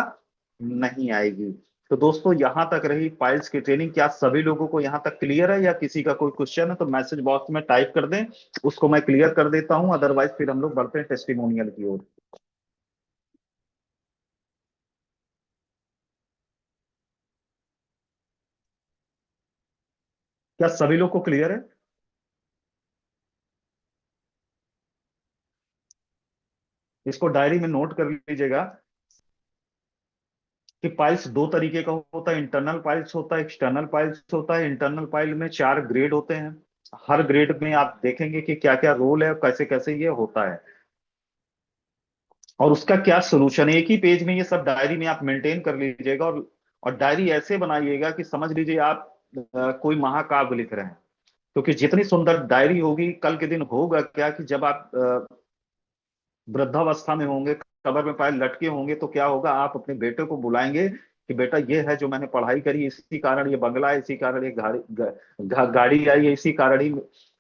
नहीं आएगी। तो दोस्तों यहाँ तक रही पाइल्स की ट्रेनिंग। क्या सभी लोगों को यहाँ तक क्लियर है, या किसी का कोई क्वेश्चन है तो मैसेज बॉक्स में टाइप कर दें, उसको मैं क्लियर कर देता हूँ। अदरवाइज फिर हम लोग बढ़ते हैं टेस्टिमोनियल की ओर। क्या सभी लोग को क्लियर है? इसको डायरी में नोट कर लीजिएगा कि पाइल्स दो तरीके का होता है, इंटरनल पाइल्स होता है, एक्सटर्नल पाइल्स होता है। इंटरनल पाइल में 4 ग्रेड होते हैं। हर ग्रेड में आप देखेंगे कि क्या क्या रोल है, कैसे कैसे ये होता है और उसका क्या सोल्यूशन है। एक ही पेज में ये सब डायरी में आप मेंटेन कर लीजिएगा और डायरी ऐसे बनाइएगा कि समझ लीजिए आप कोई महाकाव्य लिख रहे हैं। क्योंकि जितनी सुंदर डायरी होगी, कल के दिन होगा क्या कि जब आप वृद्धावस्था में होंगे, कब्र में पैर लटके होंगे, तो क्या होगा, आप अपने बेटे को बुलाएंगे कि बेटा ये है जो मैंने पढ़ाई करी, इसी कारण ये बंगला है, इसी कारण ये गाड़ी आई है, इसी कारण ही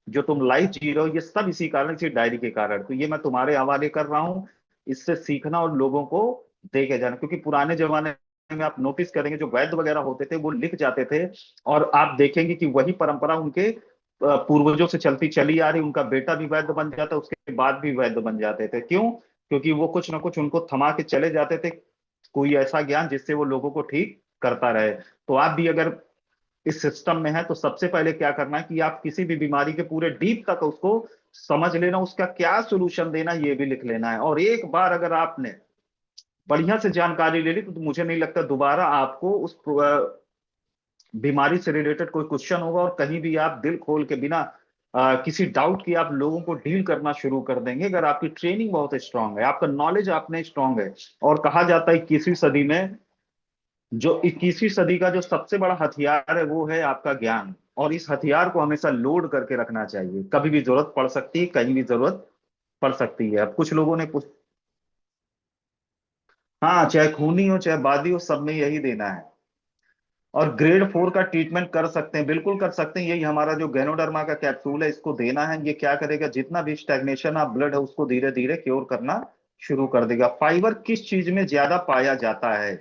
जो तुम लाइफ जी रहे हो, ये सब इसी कारण, इसी डायरी के कारण। तो ये मैं तुम्हारे हवाले कर रहा हूँ, इससे सीखना और लोगों को दे के जाना। क्योंकि पुराने जमाने में आप नोटिस करेंगे जो वैद्य वगैरह होते थे वो लिख जाते थे, और आप देखेंगे कि वही परंपरा उनके पूर्वजों से चलती चली आ रही। उनका बेटा भी वैद्य बन जाता, उसके बाद भी वैद्य बन जाते थे। क्यों? क्योंकि वो कुछ ना कुछ उनको थमा के चले जाते थे, कोई ऐसा ज्ञान जिससे वो लोगों को ठीक करता रहे। तो आप भी अगर इस सिस्टम में है तो सबसे पहले क्या करना है कि आप किसी भी बीमारी के पूरे डीप तक उसको समझ लेना, उसका क्या सोल्यूशन देना ये भी लिख लेना है। और एक बार अगर आपने बढ़िया से जानकारी ले ली तो मुझे नहीं लगता दोबारा आपको उस बीमारी से रिलेटेड कोई क्वेश्चन होगा, और कहीं भी आप दिल खोल के बिना किसी डाउट की आप लोगों को डील करना शुरू कर देंगे, अगर आपकी ट्रेनिंग बहुत स्ट्रांग है, आपका नॉलेज आपने स्ट्रांग है। और कहा जाता है 21वीं सदी में, जो 21वीं सदी का जो सबसे बड़ा हथियार है वो है आपका ज्ञान। और इस हथियार को हमेशा लोड करके रखना चाहिए, कभी भी जरूरत पड़ सकती है, कहीं भी जरूरत पड़ सकती है। अब कुछ लोगों ने कुछ, हाँ, चाहे खूनी हो चाहे बादी हो, सब में यही देना है। और ग्रेड 4 का ट्रीटमेंट कर सकते हैं, बिल्कुल कर सकते हैं। यही हमारा जो गैनोडर्मा का कैप्सूल है, इसको देना है। ये क्या करेगा, जितना भी स्टैग्नेशन ऑफ ब्लड है उसको धीरे धीरे क्योर करना शुरू कर देगा। फाइबर किस चीज में ज्यादा पाया जाता है?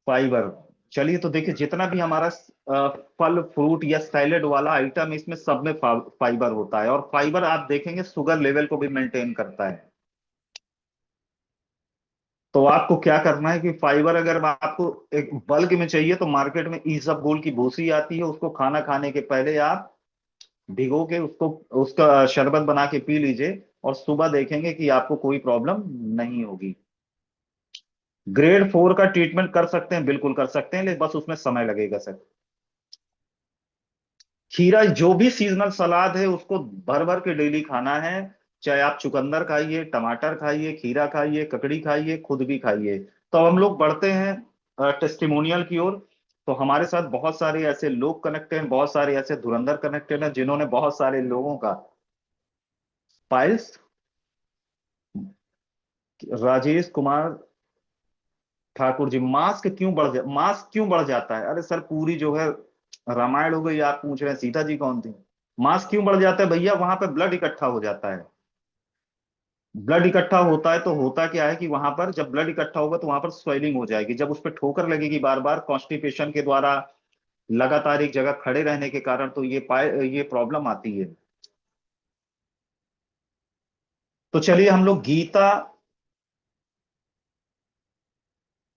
फाइबर, चलिए तो देखिए, जितना भी हमारा फल फ्रूट या सैलेड वाला आइटम है, इसमें सब में फाइबर होता है। और फाइबर आप देखेंगे शुगर लेवल को भी मेंटेन करता है। तो आपको क्या करना है कि फाइबर अगर आपको एक बल्क में चाहिए तो मार्केट में ईसबगोल की भूसी आती है, उसको खाना खाने के पहले आप भिगो के उसको, उसका शरबत बना के पी लीजिए, और सुबह देखेंगे कि आपको कोई प्रॉब्लम नहीं होगी। ग्रेड 4 का ट्रीटमेंट कर सकते हैं, बिल्कुल कर सकते हैं, लेकिन बस उसमें समय लगेगा सर। खीरा, जो भी सीजनल सलाद है उसको भर भर के डेली खाना है। चाहे आप चुकंदर खाइए, टमाटर खाइए, खीरा खाइए, ककड़ी खाइए, खुद भी खाइए। तो अब हम लोग बढ़ते हैं टेस्टिमोनियल की ओर। तो हमारे साथ बहुत सारे ऐसे लोग कनेक्टेड हैं, बहुत सारे ऐसे धुरंधर कनेक्टेड हैं जिन्होंने बहुत सारे लोगों का पाइल्स। राजेश कुमार ठाकुर जी, मास्क क्यों बढ़ जाता है? अरे सर, पूरी जो है रामायण हो गई। आप पूछ रहे हैं सीता जी कौन थी? मास क्यों बढ़ जाता है भैया? वहां पे ब्लड इकट्ठा हो जाता है। ब्लड इकट्ठा होता है तो होता क्या है कि वहां पर जब ब्लड इकट्ठा होगा तो वहां पर स्वेलिंग हो जाएगी। जब उस पर ठोकर लगेगी बार बार कॉन्स्टिपेशन के द्वारा, लगातार एक जगह खड़े रहने के कारण, तो ये प्रॉब्लम आती है। तो चलिए हम लोग गीता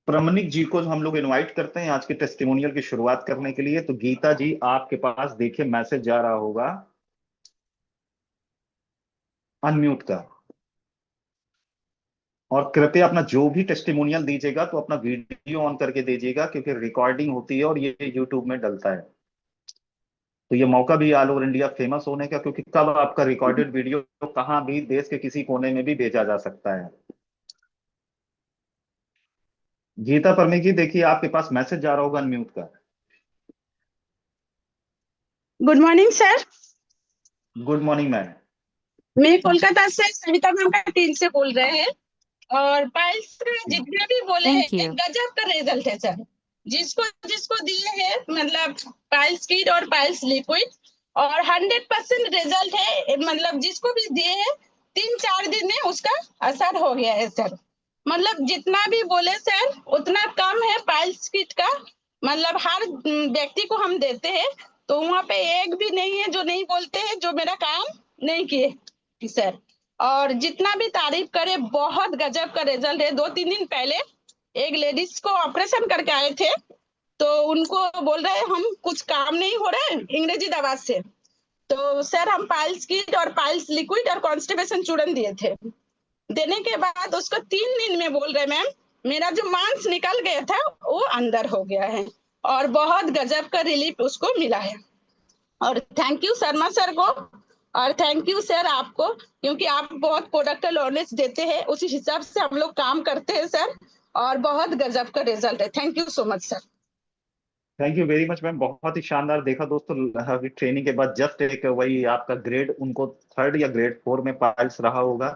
प्रमनिक जी को हम लोग इनवाइट करते हैं आज के टेस्टिमोनियल की शुरुआत करने के लिए। तो गीता जी, आपके पास देखिए मैसेज जा रहा होगा, अनम्यूट का। और कृपया अपना जो भी टेस्टिमोनियल दीजिएगा तो अपना वीडियो ऑन करके दीजिएगा, क्योंकि रिकॉर्डिंग होती है और ये यूट्यूब में डलता है। तो ये मौका भी ऑल ओवर इंडिया फेमस होने का, क्योंकि कब आपका रिकॉर्डेड वीडियो कहाँ भी देश के किसी कोने में भी भेजा जा सकता है। गीता परमेश जी, देखिए आपके पास मैसेज जा रहा होगा अनम्यूट का। Good morning sir. Good morning ma'am. मैं कोलकाता से सविता मैम का टीम से बोल रहे हैं। और पाइल्स का जितने भी बोले Thank हैं you. गजब का रिजल्ट है सर। जिसको जिसको दिए हैं, मतलब पाइल्स किट और पाइल्स लिक्विड, और 100% रिजल्ट है। मतलब जिसको भी दिए हैं 3-4 दिन में उसका असर हो गया है सर। मतलब जितना भी बोले सर उतना कम है पाइल्स किट का। मतलब हर व्यक्ति को हम देते हैं, तो वहाँ पे एक भी नहीं है जो नहीं बोलते हैं जो मेरा काम नहीं किए सर। और जितना भी तारीफ करे, बहुत गजब का रिजल्ट है। 2-3 दिन पहले एक लेडीज को ऑपरेशन करके आए थे, तो उनको बोल रहे हम कुछ काम नहीं हो रहा है अंग्रेजी दवा से। तो सर हम पाइल्स किट और पाइल्स लिक्विड और कॉन्स्टिपेशन चूर्न दिए थे। देने के बाद उसको 3 दिन में बोल रहे मैम मेरा जो मांस निकल गया था वो अंदर हो गया है, और बहुत गजब का रिलीफ उसको मिला है। और थैंक यू शर्मा सर को, और थैंक यू सर आपको, क्योंकि आप बहुत प्रोडक्ट नॉलेज देते हैं, उसी हिसाब से हम लोग काम करते हैं सर, और बहुत गजब का रिजल्ट है। Thank you so much sir. Thank you very much ma'am, बहुत ही शानदार। देखा दोस्तों, अभी ट्रेनिंग के बाद जस्ट एक वही आपका ग्रेड उनको 3rd या ग्रेड 4 में पाइल्स रहा होगा,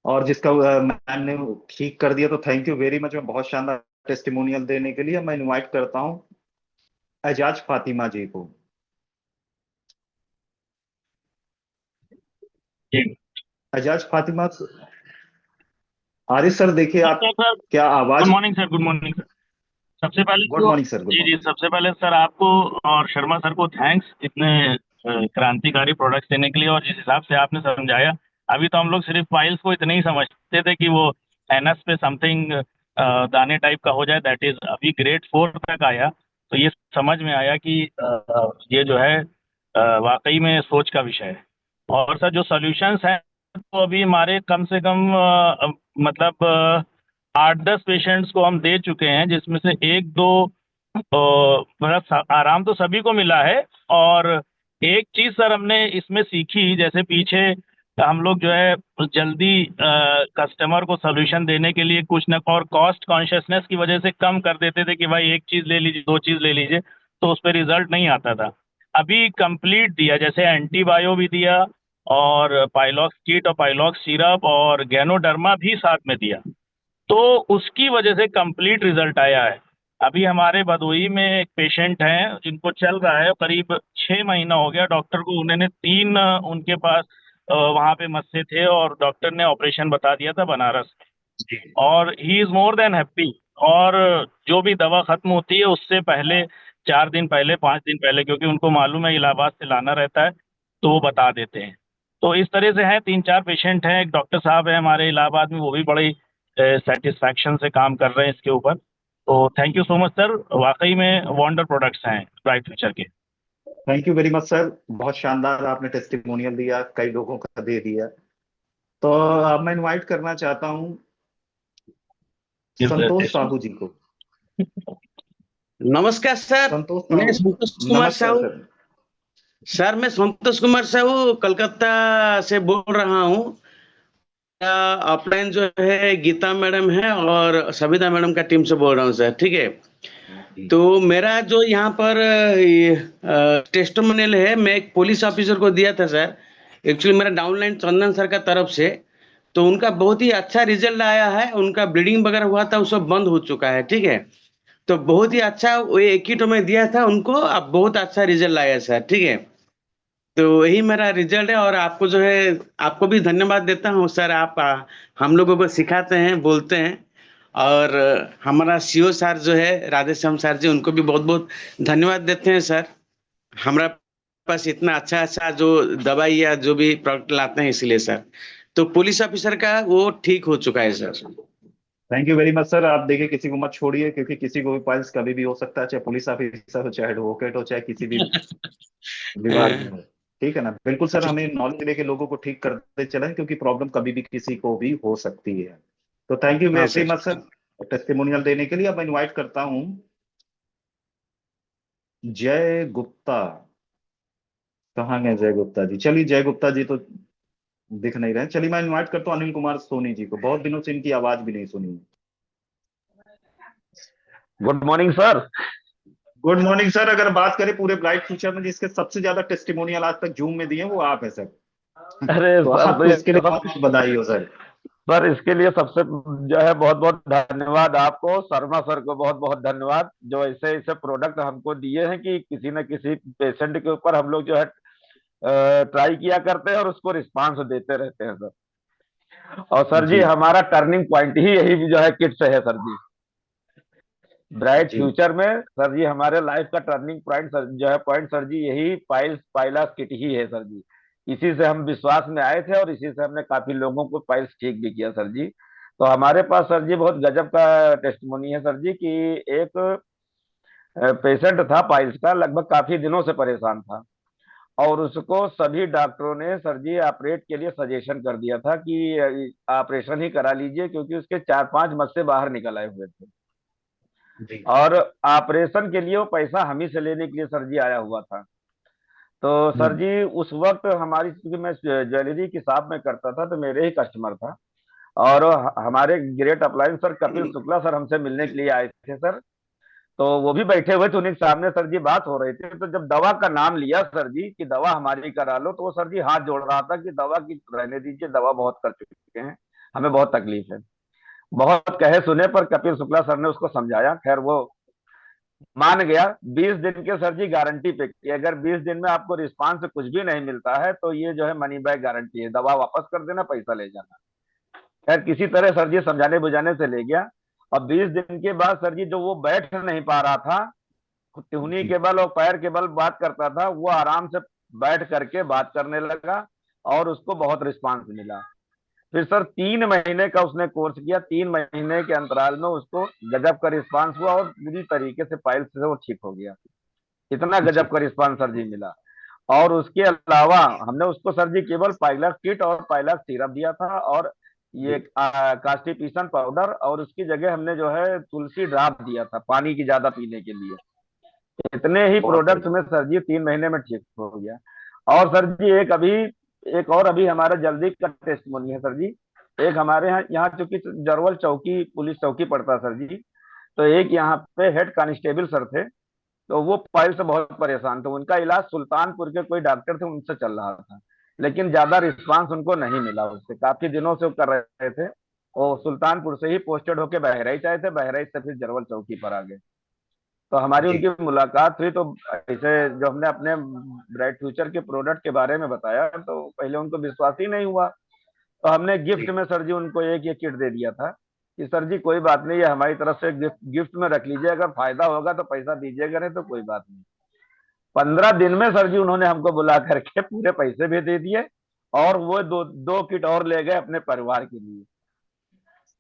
और जिसका मैम ने ठीक कर दिया। तो thank you very much ma'am, बहुत शानदार टेस्टिमोनियल देने के लिए। मैं इनवाइट करता हूँ एजाज फातिमा जी को। एजाज फातिमा, आरिफ सर देखिए आप सर, क्या गुड आवाज। Morning sir, good morning sir. सबसे पहले गुड तो मॉर्निंग सर, गुड जी जी, मॉर्निंग। सबसे पहले सर आपको और शर्मा सर को थैंक्स इतने क्रांतिकारी प्रोडक्ट्स देने के लिए, और जिस हिसाब से आपने समझाया। अभी तो हम लोग सिर्फ फाइल्स को इतने ही समझते थे कि वो एनएस पे समथिंग दाने टाइप का हो जाए, दैट इज अभी ग्रेड 4 तक आया तो ये समझ में आया कि ये जो है वाकई में सोच का विषय है। और सर जो सॉल्यूशंस हैं तो अभी हमारे कम से कम मतलब 8-10 पेशेंट्स को हम दे चुके हैं, जिसमें से 1-2 मतलब आराम तो सभी को मिला है। और एक चीज सर हमने इसमें सीखी, जैसे पीछे हम लोग जो है जल्दी कस्टमर को सोल्यूशन देने के लिए कुछ न, और कॉस्ट कॉन्शियसनेस की वजह से कम कर देते थे कि भाई एक चीज ले लीजिए, 2 चीज ले लीजिए, तो उस पर रिजल्ट नहीं आता था। अभी कंप्लीट दिया, जैसे एंटीबायो भी दिया, और पाइलॉक्स किट और पाइलॉक्स सिरप और गैनोडर्मा भी साथ में दिया, तो उसकी वजह से कंप्लीट रिजल्ट आया है। अभी हमारे भदोही में एक पेशेंट हैं जिनको चल रहा है, करीब 6 महीना हो गया। डॉक्टर को उन्होंने 3 उनके पास वहाँ पे मस्से थे, और डॉक्टर ने ऑपरेशन बता दिया था बनारस में, और he is more than happy. और जो भी दवा खत्म होती है उससे पहले 4 दिन पहले, 5 दिन पहले, क्योंकि उनको मालूम है इलाहाबाद से लाना रहता है, तो वो बता देते हैं। तो इस तरह से है, 3-4 पेशेंट हैं। एक डॉक्टर साहब है हमारे इलाहाबाद में, वो भी बड़ी सेटिस्फैक्शन से काम कर रहे हैं इसके ऊपर। तो thank you so much sir, वाकई में वंडर प्रोडक्ट्स हैं ब्राइट फ्यूचर के। Thank you very much sir, बहुत शानदार आपने टेस्टिमोनियल दिया, कई लोगों का दे दिया। तो अब मैं इनवाइट करना चाहता हूँ संतोष साहू जी को। नमस्कार सर, संतोष मैं साहू, संतोष कुमार नमस्कार साहू। सर। सर मैं संतोष कुमार साहू कलकत्ता से बोल रहा हूँ। ऑफलाइन जो है गीता मैडम है और सविता मैडम का टीम से बोल रहा हूँ सर, ठीक है। तो मेरा जो यहाँ पर टेस्टिमोनियल है, मैं एक पुलिस ऑफिसर को दिया था सर। एक्चुअली मेरा डाउनलाइन चंदन सर का तरफ से, तो उनका बहुत ही अच्छा रिजल्ट आया है। उनका ब्लीडिंग वगैरह हुआ था, वो सब बंद हो चुका है, ठीक है। तो बहुत ही अच्छा, वो एक ही में दिया था उनको, अब बहुत अच्छा रिजल्ट आया सर, ठीक है। तो यही मेरा रिजल्ट है, और आपको जो है आपको भी धन्यवाद देता हूँ सर। आप हम लोगों को सिखाते हैं, बोलते हैं। और हमारा सीओ सर जो है राधेश्याम सर जी, उनको भी बहुत बहुत धन्यवाद देते हैं सर। हमारा पास इतना अच्छा अच्छा जो दवाई या जो भी प्रोडक्ट लाते हैं, इसलिए सर। तो पुलिस ऑफिसर का वो ठीक हो चुका है sir. Thank you very much sir. आप देखिए किसी को मत छोड़िए, क्योंकि किसी को भी पाइल्स कभी भी हो सकता है, चाहे पुलिस ऑफिसर हो, चाहे एडवोकेट हो, चाहे किसी भी विभाग में हो। ठीक है ना, बिल्कुल सर, हमें नॉलेज लेके लोगों को ठीक करते चलें, क्योंकि प्रॉब्लम कभी भी किसी को भी हो सकती है। तो थैंक यू हाँ very sir. Much sir testimonial देने के लिए। अब मैं इनवाइट करता हूँ जय गुप्ता। कहाँ गए जय गुप्ता जी? चलिए, जय गुप्ता जी तो दिख नहीं रहे। चलिए, मैं इनवाइट करता हूँ अनिल कुमार सोनी जी को, बहुत दिनों से इनकी आवाज भी नहीं सुनी। Good morning sir. Good morning sir. अगर बात करें पूरे ब्राइट फ्यूचर में जिसके सबसे ज्यादा टेस्टिमोनियल आज तक जूम में दिए वो आप है सर। अरे तो सर, तो आपको ये इसके लिए सब बहुत बहुत बधाई हो सर। सर, इसके लिए सबसे जो है बहुत बहुत धन्यवाद आपको, शर्मा सर को बहुत बहुत धन्यवाद, जो ऐसे ऐसे प्रोडक्ट हमको दिए हैं कि किसी न किसी पेशेंट के ऊपर हम लोग जो है ट्राई किया करते हैं और उसको रिस्पांस देते रहते हैं सर। और सर जी, जी हमारा टर्निंग पॉइंट ही यही जो है किट से है सर जी। ब्राइट जी फ्यूचर में सर जी हमारे लाइफ का टर्निंग पॉइंट सर जो है पॉइंट सर जी यही पाइलस किट ही है सर जी। इसी से हम विश्वास में आए थे, और इसी से हमने काफी लोगों को पाइल्स ठीक भी किया सर जी। तो हमारे पास सर जी बहुत गजब का टेस्टिमोनी है सर जी, कि एक पेशेंट था पाइल्स का, लगभग काफी दिनों से परेशान था, और उसको सभी डॉक्टरों ने सर जी ऑपरेट के लिए सजेशन कर दिया था कि ऑपरेशन ही करा लीजिए, क्योंकि उसके 4-5 मस्से बाहर निकल आए हुए थे। जी और ऑपरेशन के लिए वो पैसा हम ही से लेने के लिए सर जी आया हुआ था। तो सर जी उस वक्त हमारी, क्योंकि मैं ज्वेलरी की शॉप में करता था, तो मेरे ही कस्टमर था। और हमारे great appliance sir Kapil Shukla sir हमसे मिलने के लिए आए थे सर। तो वो भी बैठे हुए थे, उन्हीं के सामने सर जी बात हो रही थी। तो जब दवा का नाम लिया सर जी कि दवा हमारी करा लो, तो वो सर जी हाथ जोड़ रहा था कि दवा की रहने दीजिए, दवा बहुत कर चुके हैं, हमें बहुत तकलीफ है। बहुत कहे सुने पर कपिल शुक्ला सर ने उसको समझाया, खैर वो मान गया। 20 दिन के सर जी गारंटी पे कि अगर 20 दिन में आपको रिस्पांस कुछ भी नहीं मिलता है तो ये जो है मनी बैक गारंटी है, दवा वापस कर देना, पैसा ले जाना। खैर किसी तरह सर जी समझाने बुझाने से ले गया। और 20 दिन के बाद सर जी जो वो बैठ नहीं पा रहा था, टुहनी जी के बल और पैर के बल बात करता था, वो आराम से बैठ करके बात करने लगा और उसको बहुत रिस्पांस मिला। फिर सर 3 महीने का उसने कोर्स किया। 3 महीने के अंतराल में उसको गजब का रिस्पांस हुआ और पूरी तरीके से पाइल्स से वो ठीक हो गया। इतना जी गजब का रिस्पांस सर जी मिला। और उसके अलावा हमने उसको सर जी केवल पाइलक्स किट और पाइलक्स सिरप दिया था, और ये जी कास्टिपेशन पाउडर, और उसकी जगह हमने जो है तुलसी ड्राप दिया था पानी की ज्यादा पीने के लिए। इतने ही बहुत प्रोडक्ट बढ़िया। में सर जी 3 महीने में ठीक हो गया। और सर जी एक और अभी हमारा जल्दी का टेस्टमोनी है सर जी। एक हमारे यहाँ चूंकि जरवल चौकी पुलिस चौकी पड़ता है सर जी, तो एक यहाँ पे हेड कांस्टेबल सर थे। तो वो पाइल से बहुत परेशान थे। उनका इलाज सुल्तानपुर के कोई डॉक्टर थे उनसे चल रहा था, लेकिन ज्यादा रिस्पांस उनको नहीं मिला उससे। काफी दिनों से वो कर रहे थे। वो सुल्तानपुर से ही पोस्टेड होके बहराइच आए थे, बहराइच से फिर जरवल चौकी पर आ गए। तो हमारी जी उनकी मुलाकात हुई। तो ऐसे जो हमने अपने ब्राइट फ्यूचर के प्रोडक्ट के बारे में बताया, तो पहले उनको विश्वास ही नहीं हुआ। तो हमने गिफ्ट जी में सर जी उनको एक ये किट दे दिया था कि सर जी कोई बात नहीं, ये हमारी तरफ से गिफ्ट में रख लीजिए, अगर फायदा होगा तो पैसा दीजिएगा, नहीं तो कोई बात नहीं। 15 दिन में सर जी उन्होंने हमको बुला करके पूरे पैसे भी दे दिए, और वो दो किट और ले गए अपने परिवार के लिए।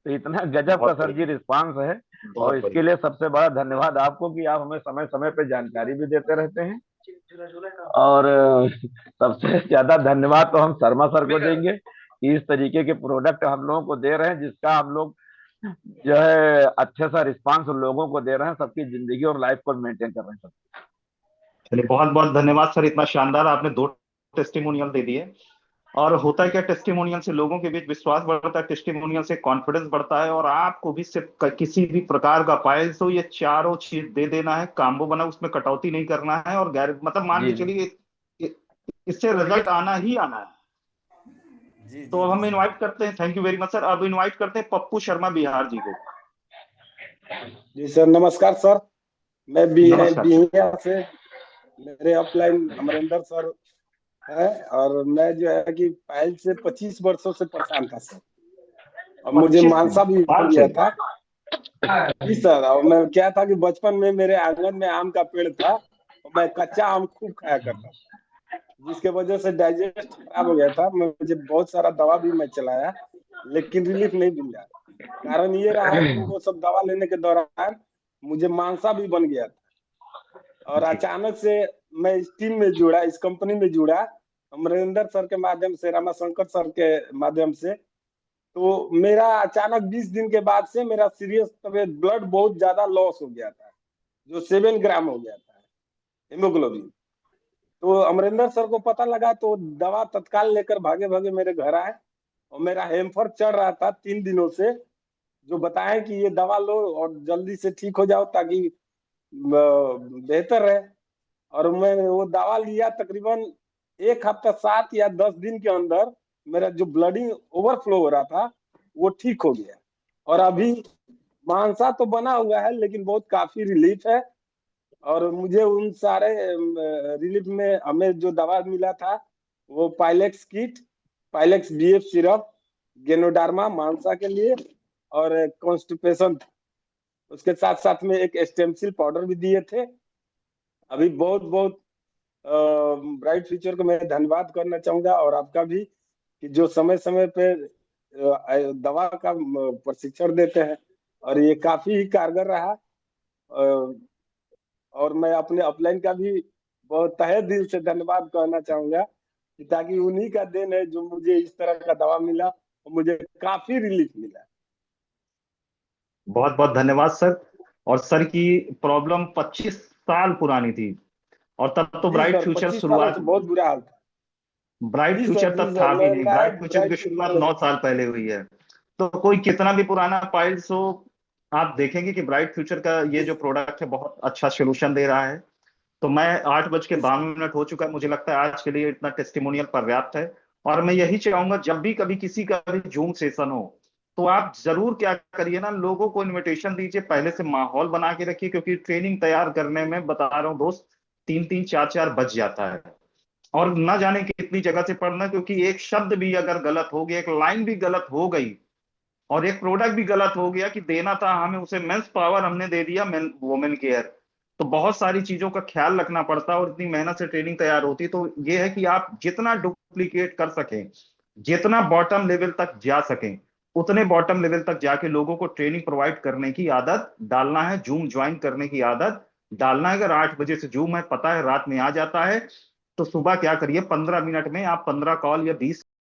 तो इतना गजब का बहुत सर जी बढ़िया। रिस्पांस है। और बहुत इसके बढ़िया। लिए सबसे बड़ा धन्यवाद आपको कि आप हमें समय समय पे जानकारी भी देते रहते हैं। और सबसे ज्यादा धन्यवाद तो हम शर्मा सर को देंगे कि इस तरीके के प्रोडक्ट हम लोगों को दे रहे हैं, जिसका हम लोग जो है अच्छे सा रिस्पांस उन लोगों को दे रहे हैं, सबकी जिंदगी और लाइफ को मेंटेन कर रहे हैं। चलिए, बहुत बहुत धन्यवाद सर, इतना शानदार आपने 2 टेस्टिमोनियल दे दिए। और होता है क्या, टेस्टिमोनियल से लोगों के बीच विश्वास बढ़ता है, टेस्टिमोनियल से कॉन्फिडेंस बढ़ता है। और आपको भी सिर्फ किसी भी प्रकार का पाइल्स हो, ये चारों चीज दे देना है, काम्बो बना, उसमें कटौती नहीं करना है। और गैर मतलब मान जी के चलिए इससे रिजल्ट आना ही आना है। जी तो जी अब जी हम सर। इनवाइट करते हैं, thank you very much sir, अब इनवाइट करते हैं पप्पू शर्मा बिहार जी को। जी सर, नमस्कार सर। मैं नमस्कार सर। बिहिया से, मेरे अपलाइन अमरिंदर सर है। और मैं जो है कि पहले से 25 वर्षों से परेशान था सर, और मुझे 25 मानसा भी हो साल गया से। था। जी सर, और मैं क्या था कि बचपन में मेरे आंगन में आम का पेड़ था, और मैं कच्चा आम खूब खाया करता था, जिसके वजह से डाइजेस्ट खराब हो गया था। मुझे बहुत सारा दवा भी मैं चलाया, लेकिन रिलीफ नहीं मिला। कारण ये रहा है कि वो सब दवा लेने के दौरान मुझे मानसा भी बन गया था। और जी अचानक से मैं इस टीम में जुड़ा, इस कंपनी में जुड़ा, अमरिंदर सर के माध्यम से, रामाशंकर सर के माध्यम से। तो मेरा अचानक 20 दिन के बाद से मेरा सीरियस तबीयत, ब्लड बहुत ज्यादा लॉस हो गया था, जो 7 ग्राम हो गया था हेमोग्लोबिन। तो अमरिंदर सर को पता लगा, तो दवा तत्काल लेकर भागे भागे मेरे घर आए, और मेरा हेमफर चढ़ रहा था 3 दिनों से। जो बताए कि ये दवा लो और जल्दी से ठीक हो जाओ, ताकि बेहतर रहे। और मैं वो दवा लिया, तकरीबन 1 हफ्ता 7 या 10 दिन के अंदर मेरा जो ब्लडिंग ओवरफ्लो हो रहा था वो ठीक हो गया। और अभी मानसा तो बना हुआ है, लेकिन बहुत काफी रिलीफ है। और मुझे उन सारे रिलीफ में हमें जो दवा मिला था, वो पाइलेक्स किट, पाइलेक्स बीएफ सिरप, गेनोडार्मा मानसा के लिए, और कॉन्स्टिपेशन। उसके साथ साथ में एक स्टेमसिल पाउडर भी दिए थे। अभी बहुत बहुत ब्राइट फ्यूचर को मैं धन्यवाद करना चाहूंगा, और आपका भी, कि जो समय समय पे दवा का प्रशिक्षण देते हैं, और ये काफी ही कारगर रहा। और मैं अपने अपलाइन का भी बहुत तहे दिल से धन्यवाद कहना चाहूंगा कि ताकि उन्हीं का देन है जो मुझे इस तरह का दवा मिला और मुझे काफी रिलीफ मिला। बहुत बहुत धन्यवाद सर। और सर की प्रॉब्लम 25 साल पुरानी थी और तब तो जी ब्राइट सर, फ्यूचर 25 सालों शुरुआत, से बहुत बुरा हाल था। ब्राइट जी फ्यूचर सर, तब जी था सर, भी मैं नहीं। डायरेक्ट ब्राइट फ्यूचर की ब्राइट शुरुआत फील्ड 9 में। साल पहले हुई है। तो कोई कितना भी पुराना पाइल्स हो, आप देखेंगे कि ब्राइट फ्यूचर का ये जो प्रोडक्ट है बहुत अच्छा सोल्यूशन दे रहा है। तो मैं 8:52 हो चुका है, मुझे लगता है आज के लिए इतना टेस्टिमोनियल पर्याप्त है। और मैं यही चाहूंगा जब भी कभी किसी का भी जूम सेशन हो तो आप जरूर क्या करिए ना, लोगों को इनविटेशन दीजिए, पहले से माहौल बना के रखिए, क्योंकि ट्रेनिंग तैयार करने में बता रहा हूँ दोस्त 3-3 4-4 बज जाता है। और ना जाने कितनी जगह से पढ़ना, क्योंकि एक शब्द भी अगर गलत हो गया, एक लाइन भी गलत हो गई और एक प्रोडक्ट भी गलत हो गया कि देना था हमें उसे मेंस पावर, हमने दे दिया मेन वुमेन केयर, तो बहुत सारी चीजों का ख्याल रखना पड़ता है और इतनी मेहनत से ट्रेनिंग तैयार होती है। तो ये है कि आप जितना डुप्लीकेट कर सकें, जितना बॉटम लेवल तक जा सकें, उतने बॉटम लेवल तक जाके लोगों को ट्रेनिंग प्रोवाइड करने की आदत डालना है, जूम ज्वाइन करने की आदत डालना है। अगर 8 बजे से जूम है, पता है रात में आ जाता है, तो सुबह क्या करिए, 15 मिनट में आप 15 कॉल या 20